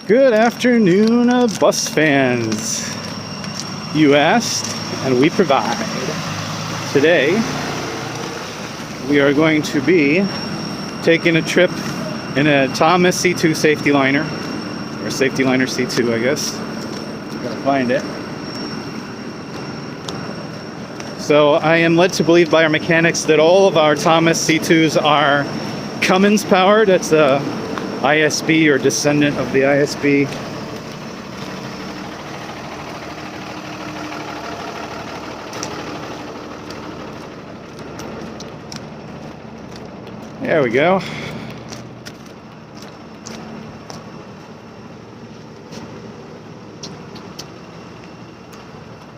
Good afternoon, bus fans. You asked, and we provide. Today, we are going to be taking a trip in a Thomas C2 safety liner, or safety liner C2, I guess. Gotta find it. So I am led to believe by our mechanics that all of our Thomas C2s are Cummins powered. That's the ISB or descendant of the ISB. There we go.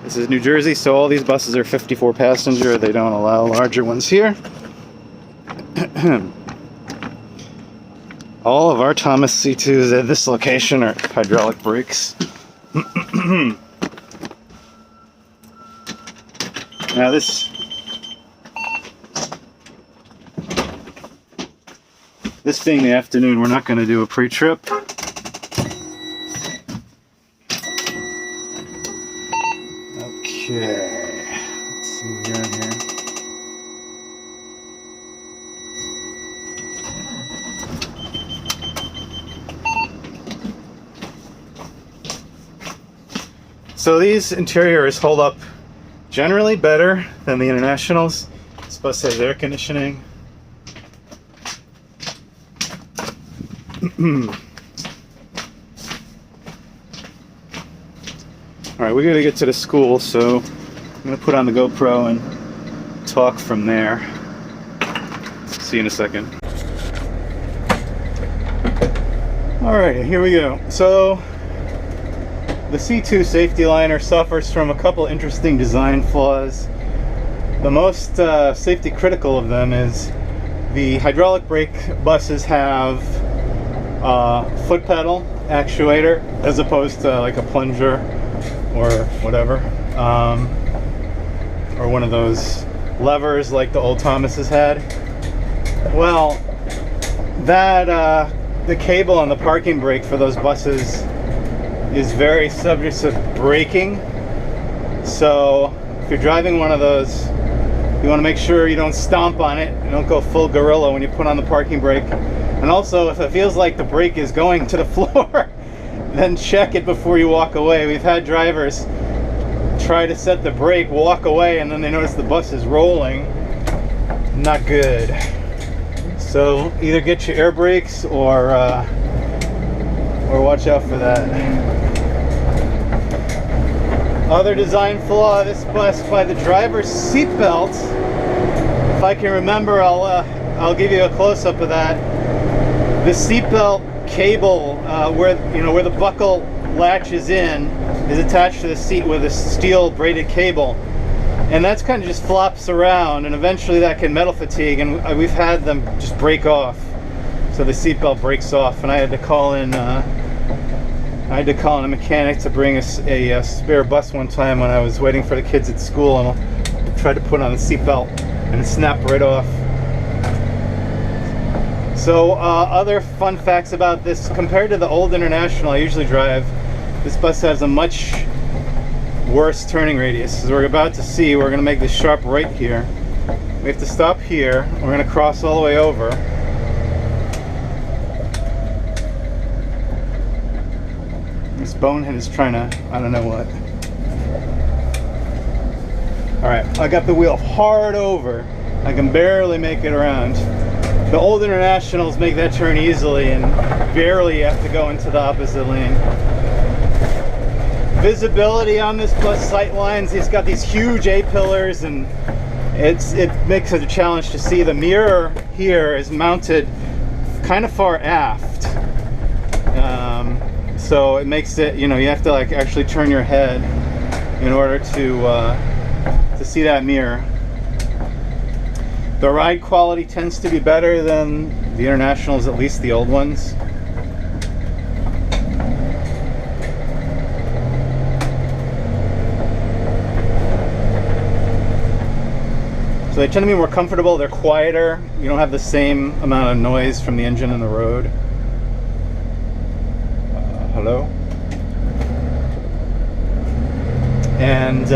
This is New Jersey, so all these buses are 54 passenger. They don't allow larger ones here. All of our Thomas C2s at this location are hydraulic brakes. Now this being the afternoon, we're not going to do a pre-trip. Okay, let's see what we got here. So these interiors hold up generally better than the Internationals. This bus has air conditioning. Alright, we gotta get to the school, so I'm gonna put on the GoPro and talk from there. See you in a second. Alright, here we go. So the C2 safety liner suffers from a couple interesting design flaws. The most safety critical of them is the hydraulic brake buses have foot pedal actuator as opposed to like a plunger or whatever, or one of those levers like the old Thomases had. Well, that the cable on the parking brake for those buses is very subject to braking. So if you're driving one of those, you want to make sure you don't stomp on it. You don't go full gorilla when you put on the parking brake. And also, if it feels like the brake is going to the floor, then check it before you walk away. We've had drivers try to set the brake, walk away, and then they notice the bus is rolling. Not good. So either get your air brakes or watch out for that. Other design flaw of this bus by the driver's seatbelt. If I can remember, I'll give you a close-up of that. The seatbelt cable, where the buckle latches in, is attached to the seat with a steel braided cable, and that's kind of just flops around, and eventually that can metal fatigue, and we've had them just break off. So the seatbelt breaks off, and I had to call in a mechanic to bring us a spare bus one time when I was waiting for the kids at school, and I tried to put on the seatbelt, and it snapped right off. So other fun facts about this, compared to the old International I usually drive, this bus has a much worse turning radius. As we're about to see, we're going to make this sharp right here. We have to stop here. We're going to cross all the way over. This bonehead is trying to, I don't know what. Alright, I got the wheel hard over. I can barely make it around. The old Internationals make that turn easily and barely have to go into the opposite lane. Visibility on this bus sight lines, it's got these huge A-pillars, and it makes it a challenge to see. The mirror here is mounted kind of far aft, so it makes it, you have to like actually turn your head in order to see that mirror. The ride quality tends to be better than the Internationals, at least the old ones. So they tend to be more comfortable, they're quieter, you don't have the same amount of noise from the engine and the road. How hello. And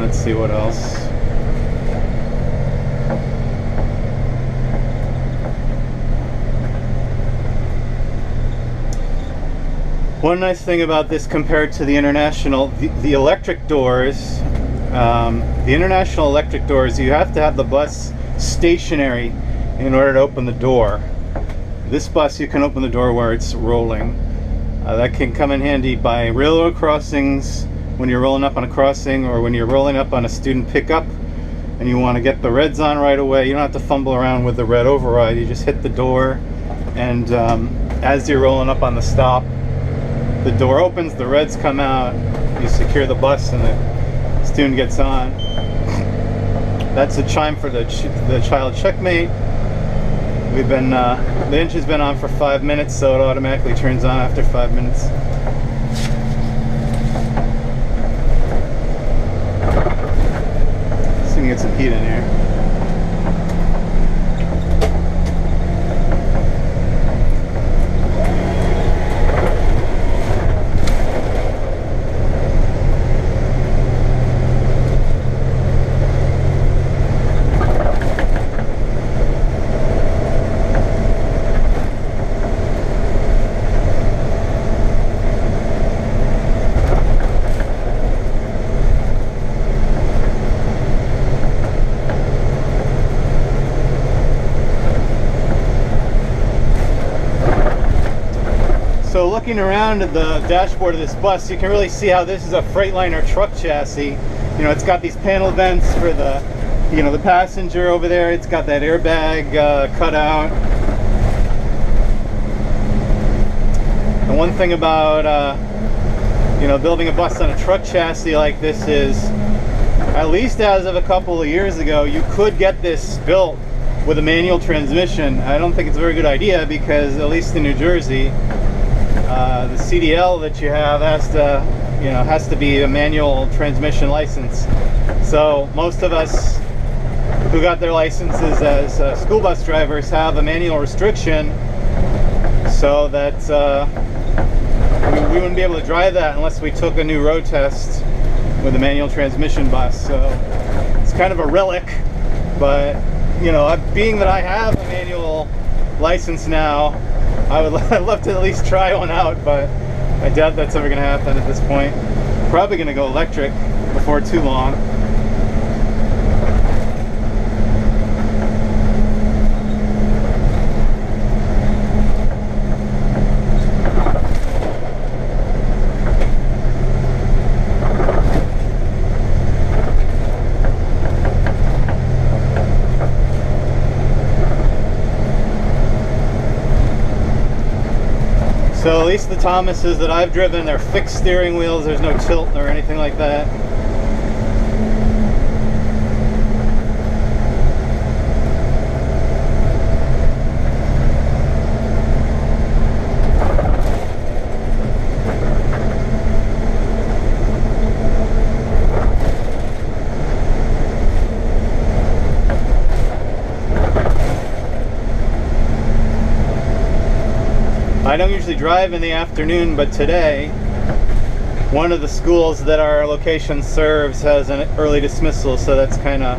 let's see what else. One nice thing about this compared to the international, the electric doors, the international electric doors, you have to have the bus stationary in order to open the door. This bus, you can open the door where it's rolling. That can come in handy by railroad crossings, when you're rolling up on a crossing, or when you're rolling up on a student pickup and you want to get the reds on right away. You don't have to fumble around with the red override. You just hit the door, and as you're rolling up on the stop, the door opens, the reds come out, you secure the bus, and the student gets on. That's a chime for the child checkmate. We've been, the engine's been on for 5 minutes, so it automatically turns on after 5 minutes. So we can get some heat in here. So looking around at the dashboard of this bus, you can really see how this is a Freightliner truck chassis. You know, it's got these panel vents for the, you know, the passenger over there. It's got that airbag cut out. And one thing about, you know, building a bus on a truck chassis like this is, at least as of a couple of years ago, you could get this built with a manual transmission. I don't think it's a very good idea because, at least in New Jersey, the CDL that you have has to be a manual transmission license. So most of us who got their licenses as school bus drivers have a manual restriction, so that we wouldn't be able to drive that unless we took a new road test with a manual transmission bus. So it's kind of a relic, but you know, being that I have a manual license now, I'd love to at least try one out, but I doubt that's ever going to happen at this point. Probably going to go electric before too long. So at least the Thomases that I've driven, they're fixed steering wheels. There's no tilt or anything like that. I don't usually drive in the afternoon, but today, one of the schools that our location serves has an early dismissal, so that's kind of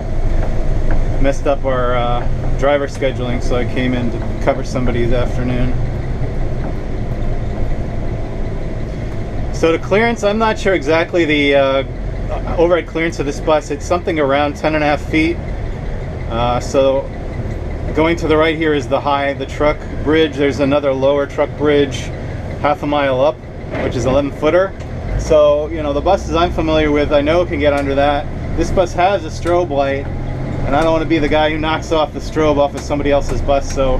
messed up our driver scheduling, so I came in to cover somebody's afternoon. So the clearance, I'm not sure exactly the overhead clearance of this bus. It's something around 10.5 feet. So going to the right here is the truck bridge. There's another lower truck bridge half a mile up, which is 11-footer. So, you know, the buses I'm familiar with, I know can get under that. This bus has a strobe light, and I don't want to be the guy who knocks off the strobe off of somebody else's bus. So,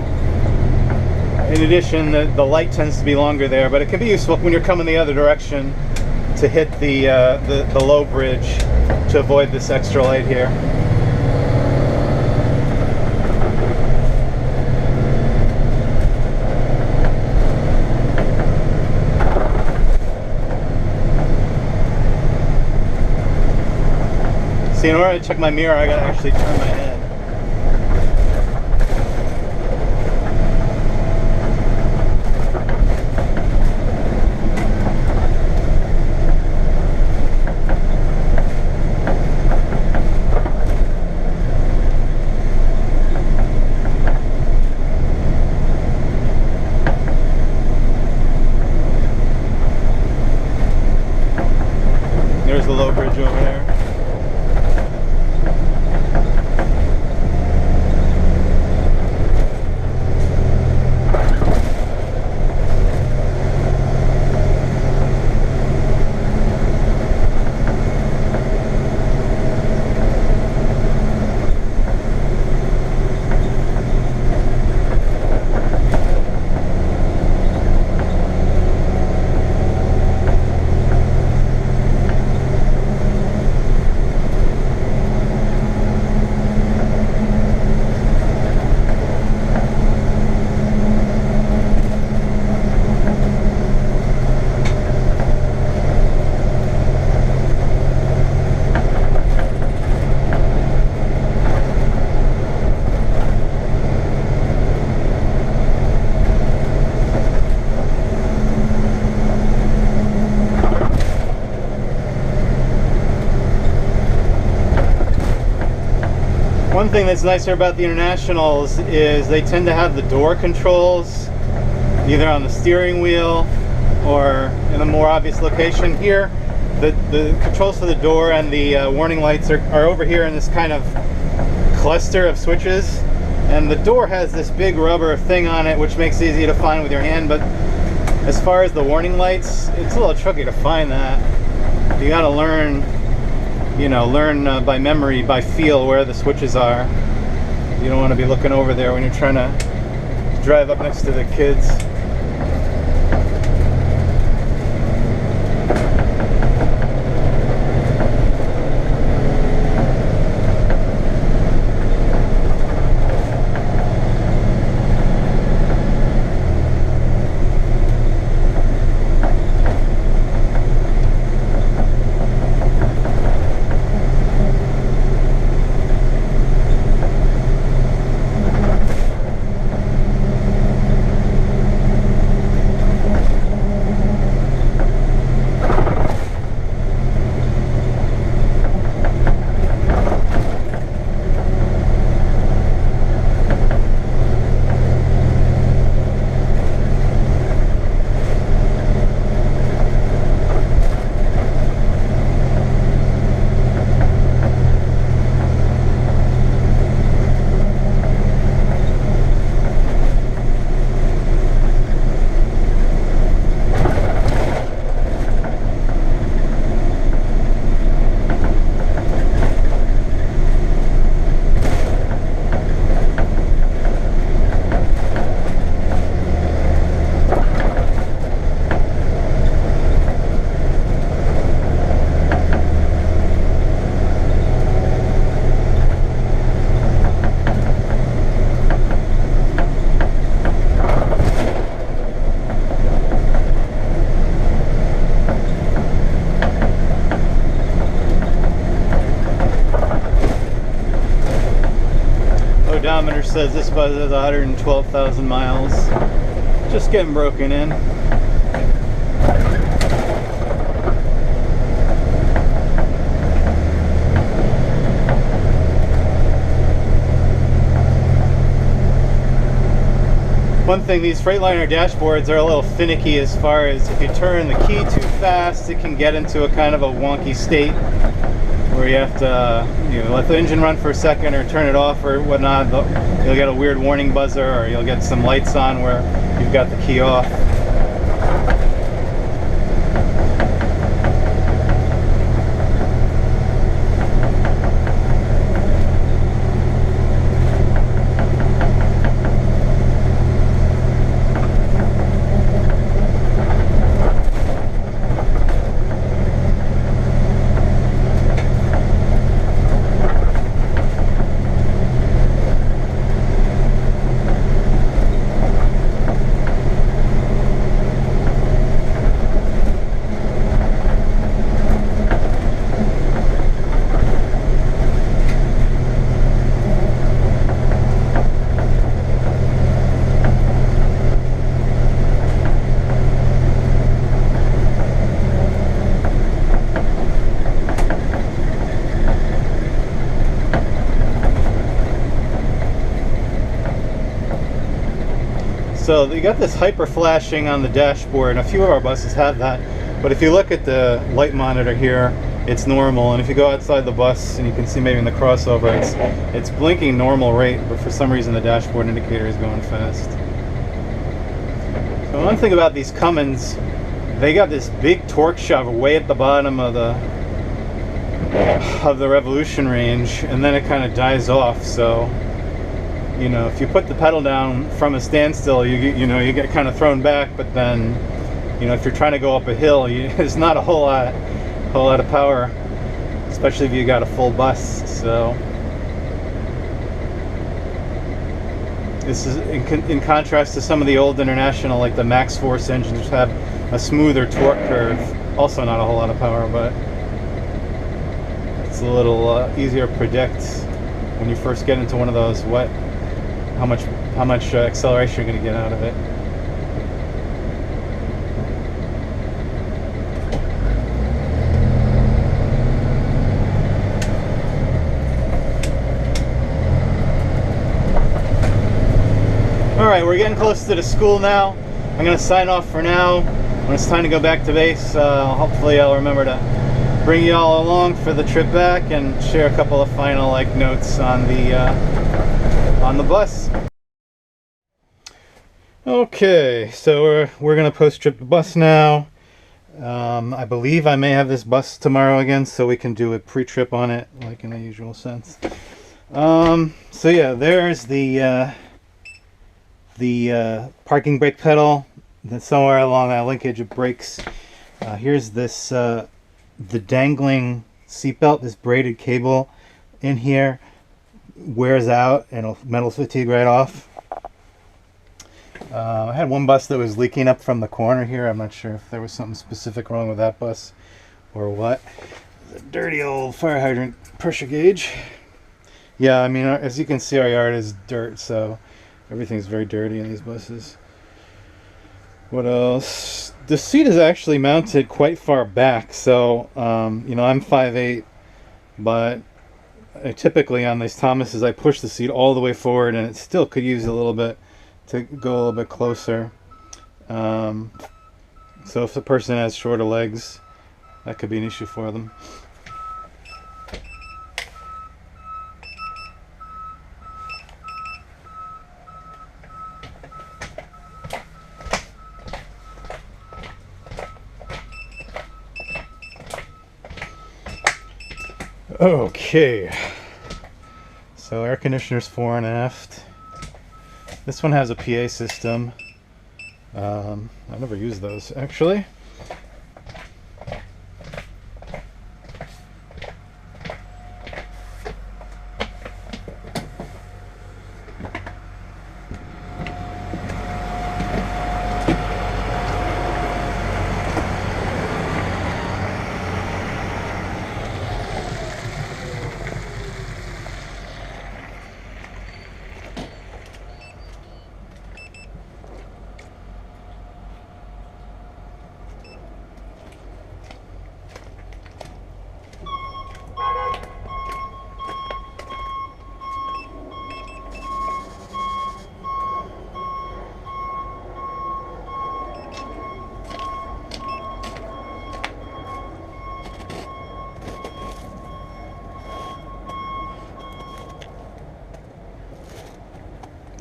in addition, the light tends to be longer there, but it can be useful when you're coming the other direction to hit the low bridge to avoid this extra light here. See, in order to check my mirror, I gotta actually turn my head. One thing that's nicer about the Internationals is they tend to have the door controls either on the steering wheel or in a more obvious location. Here, the controls for the door and the warning lights are over here in this kind of cluster of switches. And the door has this big rubber thing on it which makes it easy to find with your hand, but as far as the warning lights, it's a little tricky to find that. You gotta learn by memory, by feel, where the switches are. You don't want to be looking over there when you're trying to drive up next to the kids. Odometer says this bus has 112,000 miles. Just getting broken in. One thing, these Freightliner dashboards are a little finicky as far as if you turn the key too fast, it can get into a kind of a wonky state where you have to let the engine run for a second or turn it off or whatnot. You'll get a weird warning buzzer, or you'll get some lights on where you've got the key off. So you got this hyper flashing on the dashboard, and a few of our buses have that. But if you look at the light monitor here, it's normal. And if you go outside the bus, and you can see maybe in the crossover, it's blinking normal rate, but for some reason the dashboard indicator is going fast. So one thing about these Cummins, they got this big torque shove way at the bottom of the revolution range, and then it kind of dies off. So if you put the pedal down from a standstill, you get kind of thrown back. But then, if you're trying to go up a hill, there's not a whole lot of power, especially if you got a full bus. So this is in contrast to some of the old International, like the Max Force engines, which have a smoother torque curve. Also, not a whole lot of power, but it's a little easier to predict when you first get into one of those. How much acceleration you're going to get out of it. we're getting close to the school now. I'm going to sign off for now. When it's time to go back to base, hopefully I'll remember to bring you all along for the trip back and share a couple of final notes on the bus. Okay, so we're going to post-trip the bus now. I believe I may have this bus tomorrow again, so we can do a pre-trip on it, like in the usual sense. So yeah, there's the parking brake pedal. Then somewhere along that linkage it breaks. Here's this the dangling seatbelt. This braided cable in here wears out and metal fatigue right off. I had one bus that was leaking up from the corner here. I'm not sure if there was something specific wrong with that bus or what. The dirty old fire hydrant pressure gauge. Yeah, I mean, as you can see, our yard is dirt, so everything's very dirty in these buses. What else? The seat is actually mounted quite far back, so you know, I'm 5'8", but typically on these Thomases I push the seat all the way forward, and it still could use a little bit to go a little bit closer. So if the person has shorter legs, that could be an issue for them. Okay, so air conditioners fore and aft. This one has a PA system. I've never used those actually.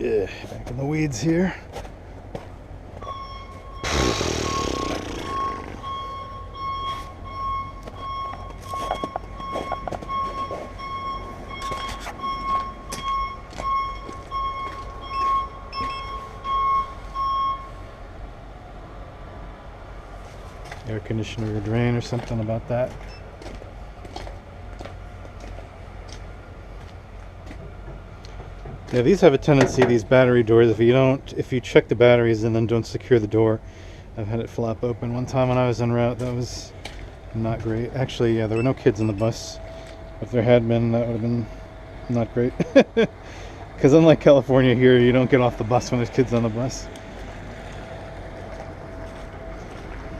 Yeah, back in the weeds here. Air conditioner drain or something about that. Yeah, these have a tendency, these battery doors, if you check the batteries and then don't secure the door, I've had it flop open one time when I was en route. That was not great. Actually, yeah, there were no kids on the bus. If there had been, that would have been not great. Because unlike California here, you don't get off the bus when there's kids on the bus.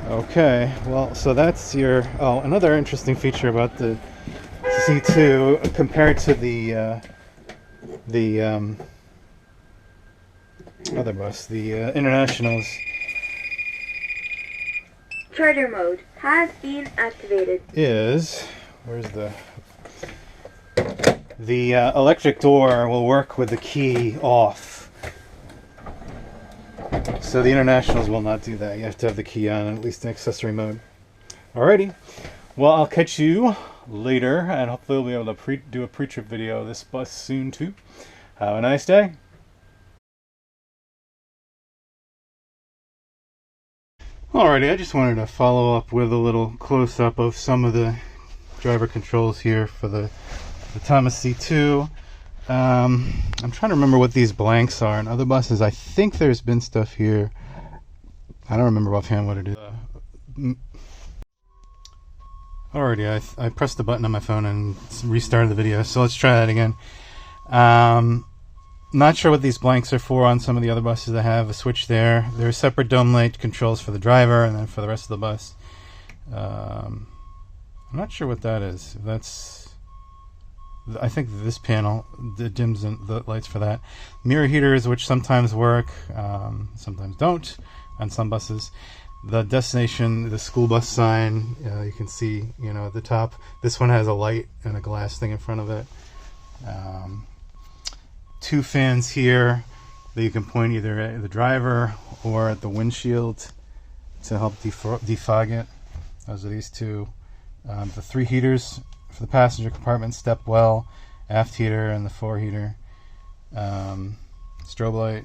Okay, well, so that's your... Oh, another interesting feature about the C2 compared to the other bus, the Internationals. Charter mode has been activated. Where's the electric door will work with the key off. So the Internationals will not do that. You have to have the key on, at least in accessory mode. Alrighty. Well, I'll catch you later, and hopefully we'll be able to do a pre-trip video of this bus soon too. Have a nice day. Alrighty, I just wanted to follow up with a little close-up of some of the driver controls here for the Thomas C2. I'm trying to remember what these blanks are in other buses. I think there's been stuff here. I don't remember offhand what it is. Alrighty, I pressed the button on my phone and restarted the video, so let's try that again. Not sure what these blanks are for on some of the other buses that have a switch there. There are separate dome light controls for the driver and then for the rest of the bus. I'm not sure what that is. If that's I think this panel dims the lights for that. Mirror heaters, which sometimes work, sometimes don't on some buses. The destination, the school bus sign, you can see, at the top. This one has a light and a glass thing in front of it. 2 fans here that you can point either at the driver or at the windshield to help defog it. Those are these 2. The 3 heaters for the passenger compartment, step well, aft heater, and the fore heater. Strobe light.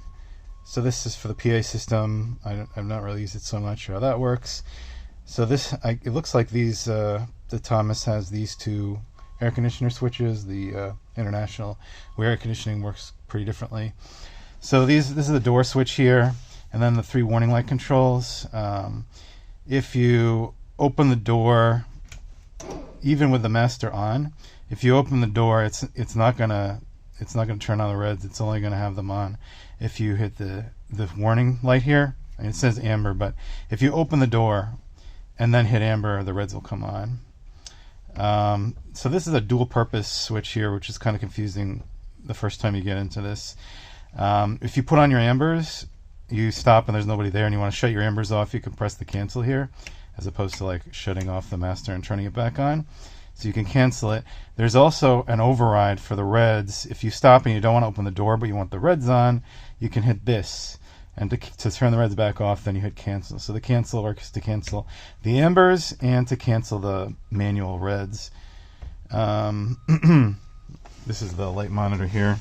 So this is for the PA system. I've not really used it so much. How that works. So this, it looks like these. The Thomas has these 2 air conditioner switches. The International, where air conditioning works pretty differently. So this is the door switch here, and then the 3 warning light controls. If you open the door, even with the master on, if you open the door, it's not gonna turn on the reds. It's only gonna have them on. If you hit the warning light here, and it says amber, but if you open the door and then hit amber, the reds will come on. So this is a dual purpose switch here, which is kind of confusing the first time you get into this. If you put on your ambers, you stop and there's nobody there and you want to shut your ambers off, you can press the cancel here, as opposed to like shutting off the master and turning it back on. So you can cancel it. There's also an override for the reds. If you stop and you don't want to open the door but you want the reds on, you can hit this. And to turn the reds back off, then you hit cancel. So the cancel works to cancel the ambers and to cancel the manual reds. This is the light monitor here,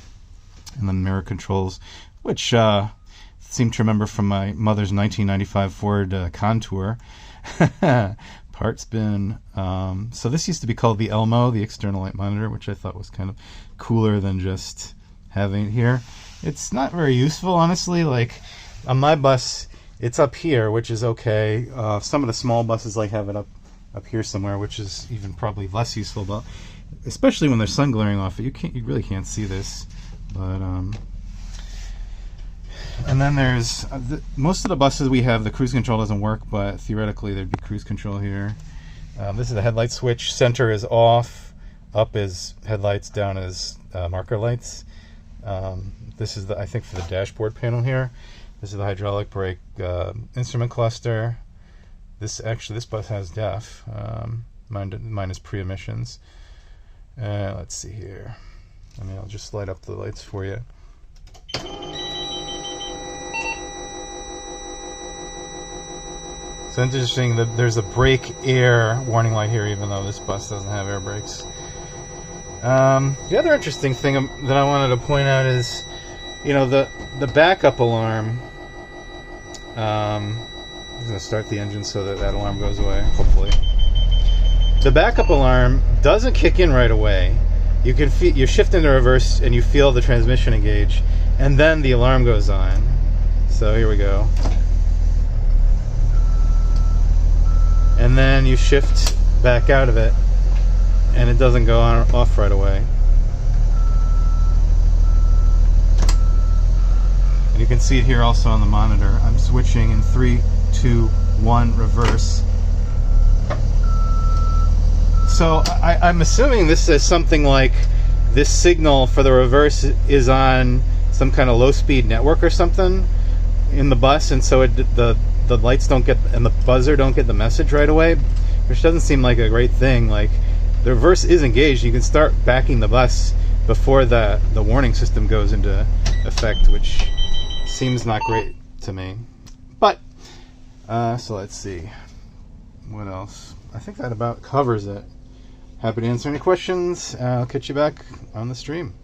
and then mirror controls, which seem to remember from my mother's 1995 Ford Contour. Parts bin. So this used to be called the Elmo, the external light monitor, which I thought was kind of cooler than just having it here. It's not very useful, honestly. Like on my bus, it's up here, which is okay. Some of the small buses like have it up here somewhere, which is even probably less useful. But especially when there's sun glaring off it, you really can't see this. But and then there's most of the buses we have, the cruise control doesn't work, but theoretically there'd be cruise control here. This is the headlight switch. Center is off, up is headlights, down is marker lights. This is I think for the dashboard panel here. This is the hydraulic brake instrument cluster. This bus has DEF. Mine is pre-emissions. Let's see here. I'll just light up the lights for you. So interesting that there's a brake air warning light here, even though this bus doesn't have air brakes. The other interesting thing that I wanted to point out is, the backup alarm. I'm going to start the engine so that alarm goes away, hopefully. The backup alarm doesn't kick in right away. You shift into reverse and you feel the transmission engage, and then the alarm goes on. So here we go. And then you shift back out of it and it doesn't go on or off right away. And you can see it here also on the monitor. I'm switching in 3, 2, 1 reverse. So I'm assuming this is something like this signal for the reverse is on some kind of low-speed network or something in the bus, and so the lights don't get, and the buzzer don't get the message right away, which doesn't seem like a great thing. Like, the reverse is engaged. You can start backing the bus before the warning system goes into effect, which seems not great to me. But so let's see what else. I think that about covers it. Happy to answer any questions. I'll catch you back on the stream.